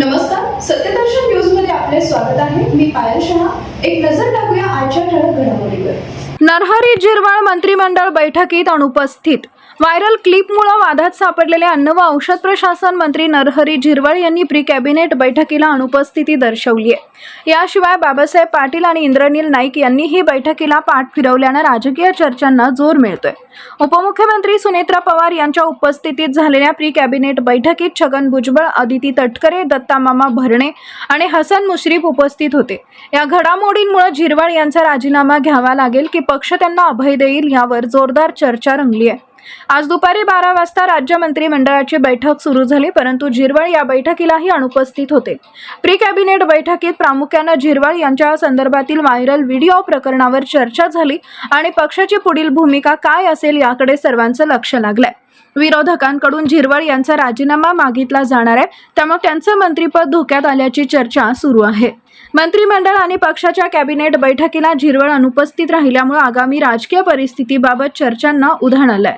नमस्कार, सत्यदर्शन न्यूज मध्ये आपले स्वागत आहे। मी पायल शहा। एक नजर टाकूया आजच्या ठळक घडामोडीवर। नरहरी झिरवाळ मंत्रिमंडळ बैठकीत अनुपस्थित। व्हायरल क्लिपमुळे वादात सापडलेले अन्न व औषध प्रशासन मंत्री नरहरी झिरवाळ यांनी प्री कॅबिनेट बैठकीला अनुपस्थिती दर्शवली आहे। याशिवाय बाबासाहेब पाटील आणि इंद्रनील नाईक यांनीही बैठकीला पाठ फिरवल्याने राजकीय चर्चांना जोर मिळतोय। उपमुख्यमंत्री सुनेत्रा पवार यांच्या उपस्थितीत झालेल्या प्री कॅबिनेट बैठकीत छगन भुजबळ, अदिती तटकरे, दत्ता मामा भरणे आणि हसन मुश्रीफ उपस्थित होते। या घडामोडींमुळे झिरवाळ यांचा राजीनामा घ्यावा लागेल की पक्ष त्यांना अभय देईल यावर जोरदार चर्चा रंगली आहे। आज दुपारी 12 वाजता राज्य मंत्रिमंडळाची बैठक सुरू झाली, परंतु झिरवाळ या बैठकीलाही अनुपस्थित होते। प्री कॅबिनेट बैठकीत प्रामुख्याने झिरवाळ यांच्या संदर्भातील व्हायरल व्हिडिओ प्रकरणावर चर्चा झाली आणि पक्षाची पुढील भूमिका काय असेल याकडे सर्वांचं लक्ष लागलंय। विरोधकांकडून झिरवाळ यांचा राजीनामा मागितला जाणार आहे, त्यामुळे त्यांचं मंत्रिपद धोक्यात आल्याची चर्चा सुरू आहे। मंत्रिमंडळ आणि पक्षाच्या कॅबिनेट बैठकीला झिरवाळ अनुपस्थित राहिल्यामुळे आगामी राजकीय परिस्थितीबाबत चर्चांना उधाण आलंय।